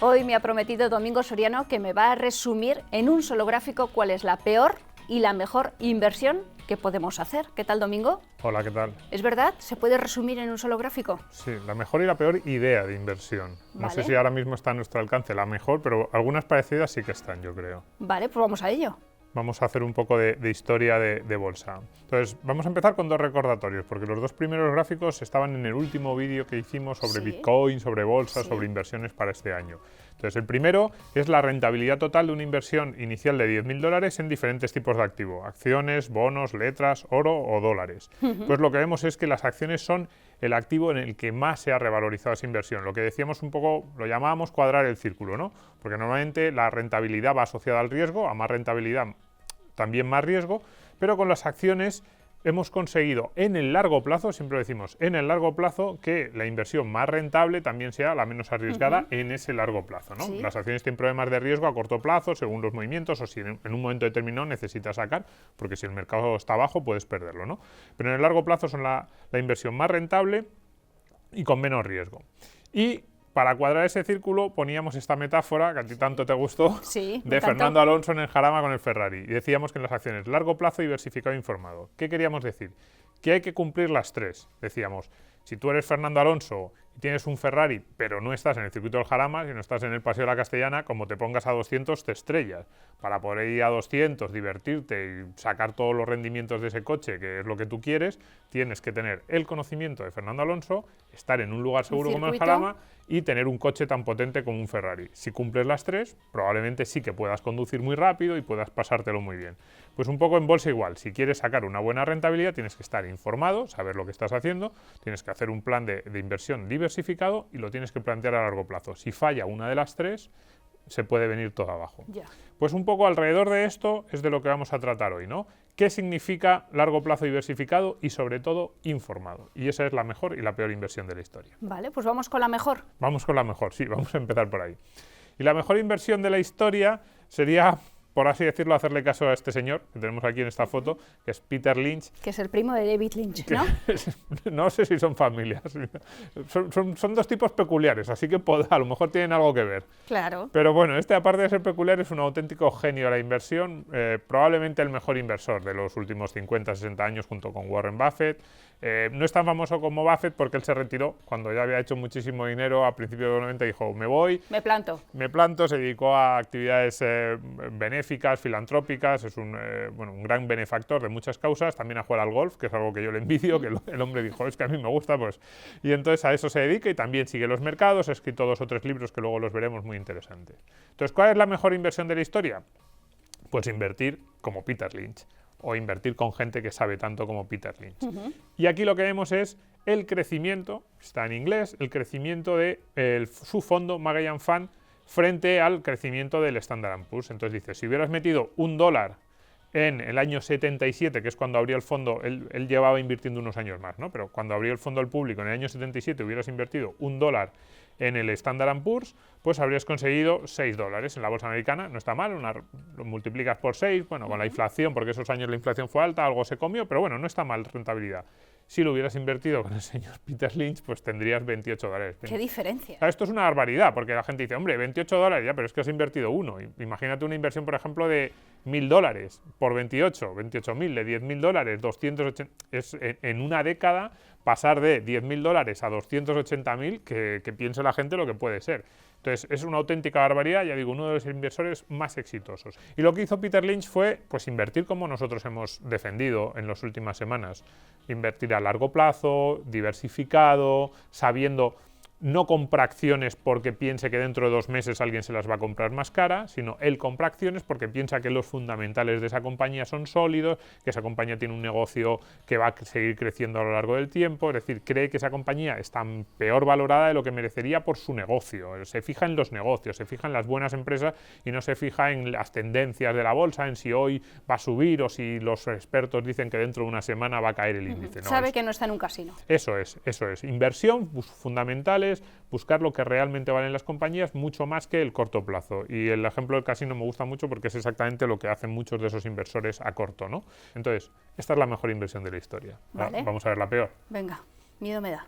Hoy me ha prometido Domingo Soriano que me va a resumir en un solo gráfico cuál es la peor y la mejor inversión que podemos hacer. ¿Qué tal, Domingo? Hola, ¿qué tal? ¿Es verdad? ¿Se puede resumir en un solo gráfico? Sí, la mejor y la peor idea de inversión. No sé si ahora mismo está a nuestro alcance la mejor, pero algunas parecidas sí que están, yo creo. Vale, pues vamos a ello. Vamos a hacer un poco de historia de bolsa. Entonces, vamos a empezar con dos recordatorios, porque los dos primeros gráficos estaban en el último vídeo que hicimos sobre Bitcoin, sobre bolsa, sobre inversiones para este año. Entonces, el primero es la rentabilidad total de una inversión inicial de $10.000 en diferentes tipos de activo: acciones, bonos, letras, oro o dólares. Pues lo que vemos es que las acciones son el activo en el que más se ha revalorizado esa inversión. Lo que decíamos un poco, lo llamábamos cuadrar el círculo, ¿no? Porque normalmente la rentabilidad va asociada al riesgo, a más rentabilidad también más riesgo, pero con las acciones hemos conseguido en el largo plazo, siempre decimos en el largo plazo, que la inversión más rentable también sea la menos arriesgada en ese largo plazo, ¿no? Sí. Las acciones tienen problemas de riesgo a corto plazo, según los movimientos, o si en un momento determinado necesitas sacar, porque si el mercado está bajo puedes perderlo, ¿no? Pero en el largo plazo son la inversión más rentable y con menos riesgo. Y para cuadrar ese círculo poníamos esta metáfora, que a ti tanto te gustó, de Fernando Alonso en el Jarama con el Ferrari. Y decíamos que en las acciones, largo plazo, diversificado e informado. ¿Qué queríamos decir? Que hay que cumplir las tres. Decíamos, si tú eres Fernando Alonso y tienes un Ferrari, pero no estás en el circuito del Jarama, si no estás en el Paseo de la Castellana, como te pongas a 200 te estrellas. Para poder ir a 200, divertirte y sacar todos los rendimientos de ese coche, que es lo que tú quieres, tienes que tener el conocimiento de Fernando Alonso, estar en un lugar seguro como el Jarama y tener un coche tan potente como un Ferrari. Si cumples las tres, probablemente sí que puedas conducir muy rápido y puedas pasártelo muy bien. Pues un poco en bolsa igual, si quieres sacar una buena rentabilidad tienes que estar informado, saber lo que estás haciendo, tienes que hacer un plan de inversión diversificado y lo tienes que plantear a largo plazo. Si falla una de las tres, se puede venir todo abajo. Pues un poco alrededor de esto es de lo que vamos a tratar hoy, ¿no? ¿Qué significa largo plazo diversificado y sobre todo informado? Y esa es la mejor y la peor inversión de la historia. Vale, pues vamos con la mejor. Vamos con la mejor, sí, vamos a empezar por ahí. Y la mejor inversión de la historia sería, por así decirlo, hacerle caso a este señor que tenemos aquí en esta foto, que es Peter Lynch. Que es el primo de David Lynch, ¿no? No sé si son familias. Son dos tipos peculiares, así que a lo mejor tienen algo que ver. Claro. Pero bueno, este, aparte de ser peculiar, es un auténtico genio de la inversión, probablemente el mejor inversor de los últimos 50, 60 años junto con Warren Buffett. No es tan famoso como Buffett porque él se retiró cuando ya había hecho muchísimo dinero. A principios de los 90 dijo, me voy. Me planto, se dedicó a actividades benéficas, filantrópicas, es un gran benefactor de muchas causas, también a jugar al golf, que es algo que yo le envidio, que el hombre dijo, es que a mí me gusta, pues, y entonces a eso se dedica y también sigue los mercados, ha escrito 2 o 3 libros que luego los veremos muy interesantes. Entonces, ¿cuál es la mejor inversión de la historia? Pues invertir como Peter Lynch, o invertir con gente que sabe tanto como Peter Lynch. Y aquí lo que vemos es el crecimiento, está en inglés, el crecimiento de su fondo Magellan Fund frente al crecimiento del Standard & Poor's. Entonces dice, si hubieras metido $1 en el año 77, que es cuando abrió el fondo, él llevaba invirtiendo unos años más, ¿no? Pero cuando abrió el fondo al público en el año 77 hubieras invertido $1 en el Standard & Poor's, pues habrías conseguido $6 en la bolsa americana. No está mal, lo multiplicas por 6, bueno, con la inflación, porque esos años la inflación fue alta, algo se comió, pero bueno, no está mal rentabilidad. Si lo hubieras invertido con el señor Peter Lynch, pues tendrías $28. ¿Qué diferencia? Esto es una barbaridad, porque la gente dice, hombre, $28, ya, pero es que has invertido uno. Imagínate una inversión, por ejemplo, de $1.000 por 28.000, de $10.000, 280, es en una década pasar de $10.000 a 280.000, que piense la gente lo que puede ser. Entonces, es una auténtica barbaridad, ya digo, uno de los inversores más exitosos. Y lo que hizo Peter Lynch fue, pues, invertir como nosotros hemos defendido en las últimas semanas. Invertir a largo plazo, diversificado, sabiendo, no compra acciones porque piense que dentro de 2 meses alguien se las va a comprar más cara, sino él compra acciones porque piensa que los fundamentales de esa compañía son sólidos, que esa compañía tiene un negocio que va a seguir creciendo a lo largo del tiempo, es decir, cree que esa compañía está peor valorada de lo que merecería por su negocio. Se fija en los negocios, se fija en las buenas empresas y no se fija en las tendencias de la bolsa, en si hoy va a subir o si los expertos dicen que dentro de una semana va a caer el índice. No, sabe que no está en un casino. Eso es. Inversión, fundamentales, buscar lo que realmente valen las compañías mucho más que el corto plazo. Y el ejemplo del casino me gusta mucho porque es exactamente lo que hacen muchos de esos inversores a corto, ¿no? Entonces, esta es la mejor inversión de la historia. Vale. Vamos a ver la peor. Venga, miedo me da.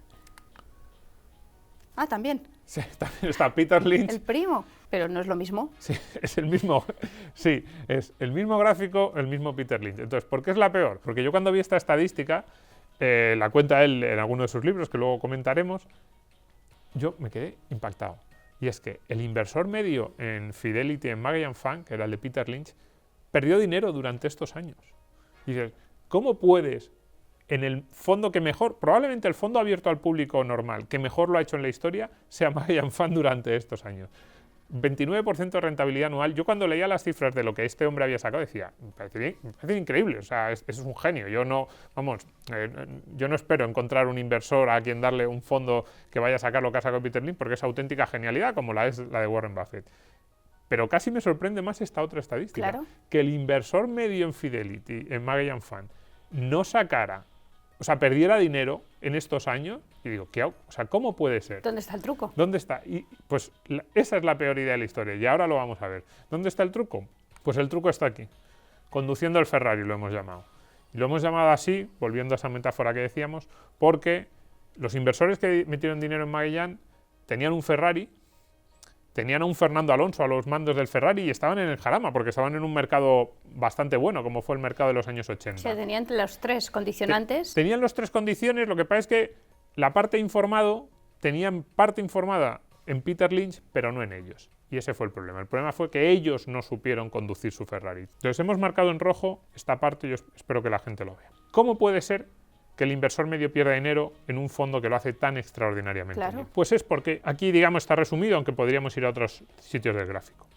Ah, también. Sí, también está Peter Lynch. El primo, pero no es lo mismo. Sí, es el mismo, sí, es el mismo gráfico, el mismo Peter Lynch. Entonces, ¿por qué es la peor? Porque yo cuando vi esta estadística, la cuenta él en alguno de sus libros, que luego comentaremos, yo me quedé impactado. Y es que el inversor medio en Fidelity, en Magellan Fund, que era el de Peter Lynch, perdió dinero durante estos años. Y dices, ¿cómo puedes, en el fondo que mejor, probablemente el fondo abierto al público normal, que mejor lo ha hecho en la historia, sea Magellan Fund durante estos años? 29% de rentabilidad anual. Yo cuando leía las cifras de lo que este hombre había sacado decía, me parece increíble, o sea, es un genio. Yo no, yo no espero encontrar un inversor a quien darle un fondo que vaya a sacar lo que ha sacado Peter Lynch, porque es auténtica genialidad, como la es la de Warren Buffett. Pero casi me sorprende más esta otra estadística, Claro. que el inversor medio en Fidelity, en Magellan Fund, no sacara, o sea, perdiera dinero en estos años. Y digo, ¿cómo puede ser? ¿Dónde está el truco? ¿Dónde está? Y pues esa es la peor idea de la historia, y ahora lo vamos a ver. ¿Dónde está el truco? Pues el truco está aquí, conduciendo el Ferrari lo hemos llamado. Y lo hemos llamado así, volviendo a esa metáfora que decíamos, porque los inversores que metieron dinero en Magellan tenían un Ferrari, tenían a un Fernando Alonso a los mandos del Ferrari y estaban en el jarama, porque estaban en un mercado bastante bueno, como fue el mercado de los años 80. Se tenían los tres condicionantes. Tenían las tres condiciones, lo que pasa es que la parte informado, tenían parte informada en Peter Lynch, pero no en ellos. Y ese fue el problema. El problema fue que ellos no supieron conducir su Ferrari. Entonces hemos marcado en rojo esta parte y yo espero que la gente lo vea. ¿Cómo puede ser que el inversor medio pierda dinero en un fondo que lo hace tan extraordinariamente Claro. bien? Pues es porque aquí, digamos, está resumido, aunque podríamos ir a otros sitios del gráfico.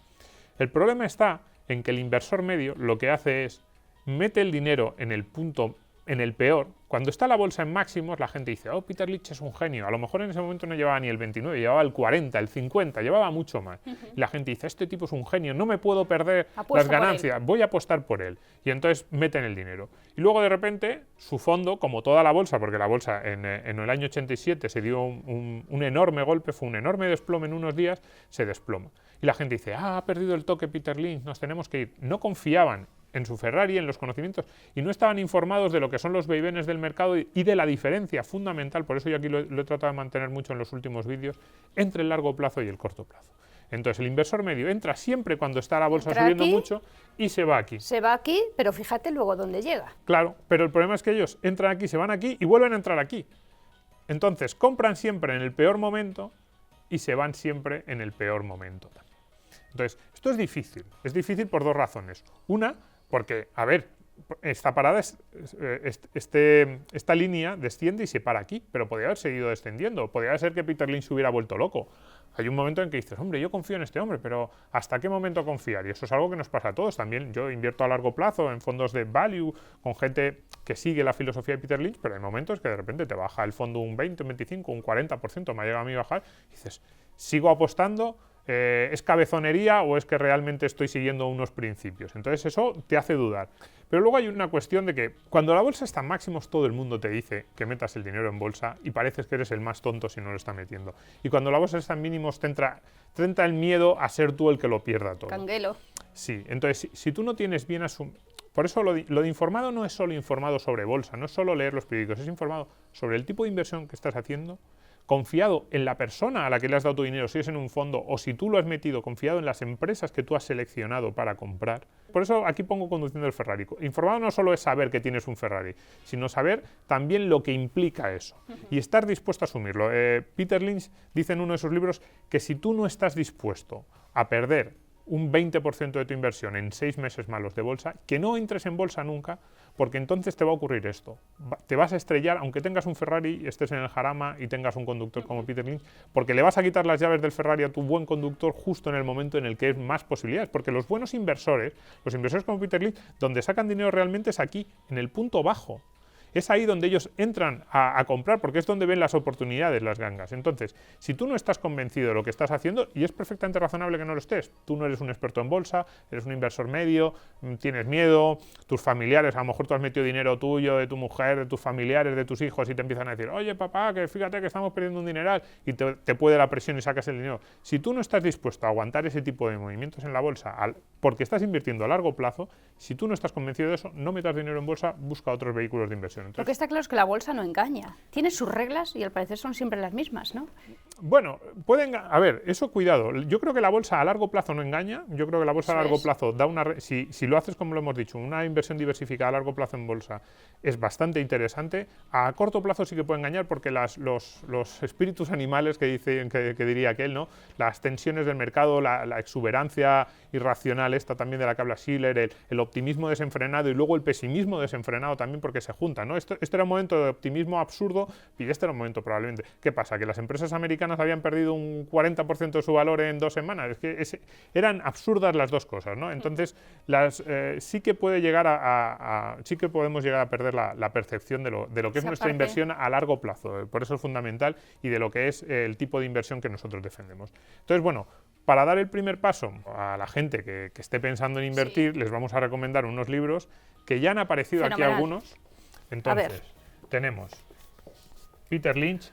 El problema está en que el inversor medio lo que hace es mete el dinero en el punto, en el peor. Cuando está la bolsa en máximos, la gente dice, oh, Peter Lynch es un genio. A lo mejor en ese momento no llevaba ni el 29, llevaba el 40, el 50, llevaba mucho más. Y la gente dice, este tipo es un genio, no me puedo perder Apuesto las por ganancias, voy a apostar por él. Y entonces meten el dinero. Y luego de repente, su fondo, como toda la bolsa, porque la bolsa en el año 87 se dio un enorme golpe, fue un enorme desplome en unos días, se desploma. Y la gente dice, ha perdido el toque Peter Lynch, nos tenemos que ir. No confiaban en su Ferrari, en los conocimientos, y no estaban informados de lo que son los vaivenes del mercado y de la diferencia fundamental, por eso yo aquí lo he tratado de mantener mucho en los últimos vídeos, entre el largo plazo y el corto plazo. Entonces el inversor medio entra siempre cuando está la bolsa subiendo mucho y se va aquí. Se va aquí, pero fíjate luego dónde llega. Claro, pero el problema es que ellos entran aquí, se van aquí y vuelven a entrar aquí. Entonces compran siempre en el peor momento y se van siempre en el peor momento también. Entonces, esto es difícil por dos razones. Una, porque, a ver, esta parada, esta línea desciende y se para aquí, pero podría haber seguido descendiendo. Podría ser que Peter Lynch se hubiera vuelto loco. Hay un momento en que dices, hombre, yo confío en este hombre, pero ¿hasta qué momento confiar? Y eso es algo que nos pasa a todos. También yo invierto a largo plazo en fondos de value con gente que sigue la filosofía de Peter Lynch, pero hay momentos que de repente te baja el fondo un 20, un 25, un 40%, me ha llegado a mí a bajar, y dices, ¿sigo apostando? ¿Es cabezonería o es que realmente estoy siguiendo unos principios? Entonces eso te hace dudar. Pero luego hay una cuestión de que cuando la bolsa está en máximos, todo el mundo te dice que metas el dinero en bolsa y pareces que eres el más tonto si no lo está metiendo. Y cuando la bolsa está en mínimos, te entra el miedo a ser tú el que lo pierda todo. Canguelo. Sí, entonces si tú no tienes bien asumido... Por eso lo de informado no es solo informado sobre bolsa, no es solo leer los periódicos, es informado sobre el tipo de inversión que estás haciendo, confiado en la persona a la que le has dado tu dinero, si es en un fondo o si tú lo has metido, confiado en las empresas que tú has seleccionado para comprar. Por eso aquí pongo conduciendo el Ferrari. Informado no solo es saber que tienes un Ferrari, sino saber también lo que implica eso y estar dispuesto a asumirlo. Peter Lynch dice en uno de sus libros que si tú no estás dispuesto a perder un 20% de tu inversión en 6 meses malos de bolsa, que no entres en bolsa nunca, porque entonces te va a ocurrir esto. Te vas a estrellar, aunque tengas un Ferrari, estés en el jarama y tengas un conductor como Peter Lynch, porque le vas a quitar las llaves del Ferrari a tu buen conductor justo en el momento en el que es más posibilidades. Porque los buenos inversores, los inversores como Peter Lynch, donde sacan dinero realmente es aquí, en el punto bajo. Es ahí donde ellos entran a comprar, porque es donde ven las oportunidades, las gangas. Entonces, si tú no estás convencido de lo que estás haciendo, y es perfectamente razonable que no lo estés, tú no eres un experto en bolsa, eres un inversor medio, tienes miedo, tus familiares, a lo mejor tú has metido dinero tuyo, de tu mujer, de tus familiares, de tus hijos, y te empiezan a decir, oye papá, que fíjate que estamos perdiendo un dineral, y te puede la presión y sacas el dinero. Si tú no estás dispuesto a aguantar ese tipo de movimientos en la bolsa, porque estás invirtiendo a largo plazo, si tú no estás convencido de eso, no metas dinero en bolsa, busca otros vehículos de inversión. inversión. Entonces, Lo que está claro es que la bolsa no engaña. Tiene sus reglas y al parecer son siempre las mismas, ¿no? bueno, a ver, eso cuidado. Yo creo que la bolsa a largo plazo no engaña. Yo creo que la bolsa a Eso largo es. plazo da si lo haces como lo hemos dicho, una inversión diversificada a largo plazo en bolsa es bastante interesante. A corto plazo sí que puede engañar porque los espíritus animales que diría aquel, ¿no? Las tensiones del mercado, la exuberancia irracional esta también de la que habla Schiller, el optimismo desenfrenado y luego el pesimismo desenfrenado también porque se juntan, ¿no? Este era un momento de optimismo absurdo y este era un momento probablemente. ¿Qué pasa? Que las empresas americanas habían perdido un 40% de su valor en 2 semanas. Es que eran absurdas las dos cosas, ¿no? Entonces, sí que puede llegar sí que podemos llegar a perder la percepción de lo que es nuestra inversión a largo plazo. Por eso es fundamental y de lo que es el tipo de inversión que nosotros defendemos. Entonces, bueno, para dar el primer paso a la gente que esté pensando en invertir, les vamos a recomendar unos libros que ya han aparecido aquí algunos. Entonces, tenemos Peter Lynch.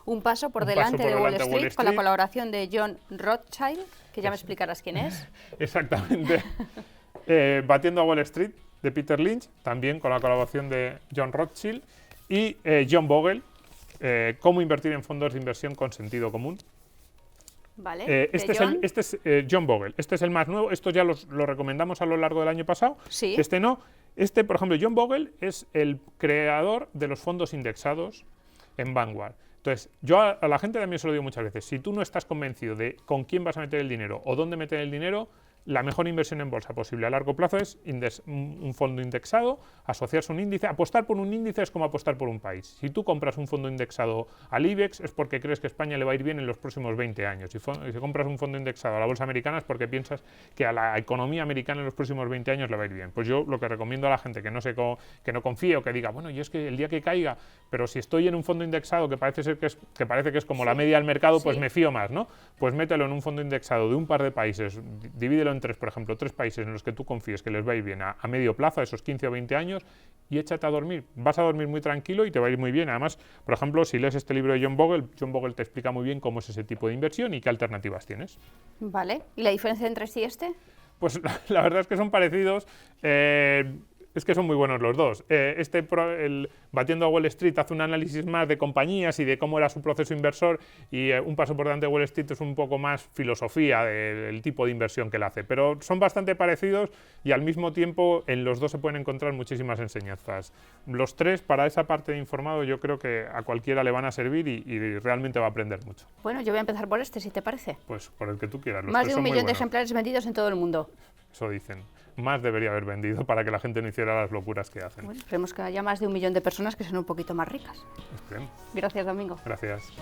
Un paso por delante de Wall Street, con la colaboración de John Rothschild, que ya me explicarás quién es. Exactamente. Batiendo a Wall Street, de Peter Lynch, también con la colaboración de John Rothschild. Y John Bogle, Cómo invertir en fondos de inversión con sentido común. Vale. Este es John Bogle. Este es el más nuevo. Estos ya lo recomendamos a lo largo del año pasado. Sí. Este no. Este, por ejemplo, John Bogle es el creador de los fondos indexados en Vanguard. Entonces, yo a la gente también se lo digo muchas veces. Si tú no estás convencido de con quién vas a meter el dinero o dónde meter el dinero, la mejor inversión en bolsa posible a largo plazo es un fondo indexado, asociarse a un índice. Apostar por un índice es como apostar por un país. Si tú compras un fondo indexado al IBEX es porque crees que España le va a ir bien en los próximos 20 años. Si compras un fondo indexado a la bolsa americana es porque piensas que a la economía americana en los próximos 20 años le va a ir bien. Pues yo lo que recomiendo a la gente que no confíe o que diga, bueno, yo es que el día que caiga, pero si estoy en un fondo indexado que parece que es como la media del mercado, pues me fío más, ¿no? Pues mételo en un fondo indexado de un par de países, divídelo en 3, por ejemplo, 3 países en los que tú confíes que les va a ir bien a medio plazo, a esos 15 o 20 años, y échate a dormir. Vas a dormir muy tranquilo y te va a ir muy bien. Además, por ejemplo, si lees este libro de John Bogle te explica muy bien cómo es ese tipo de inversión y qué alternativas tienes. Vale. ¿Y la diferencia entre sí y este? Pues la verdad es que son parecidos. Es que son muy buenos los dos. El Batiendo a Wall Street hace un análisis más de compañías y de cómo era su proceso inversor, y un paso por delante de Wall Street es un poco más filosofía del tipo de inversión que él hace. Pero son bastante parecidos y al mismo tiempo en los dos se pueden encontrar muchísimas enseñanzas. Los tres, para esa parte de informado, yo creo que a cualquiera le van a servir y realmente va a aprender mucho. Bueno, yo voy a empezar por este, si te parece. Pues por el que tú quieras. Más de 1 millón de ejemplares vendidos en todo el mundo. Eso dicen. Más debería haber vendido para que la gente no hiciera las locuras que hacen. Bueno, esperemos que haya más de 1 millón de personas que sean un poquito más ricas. Esperemos. Gracias, Domingo. Gracias.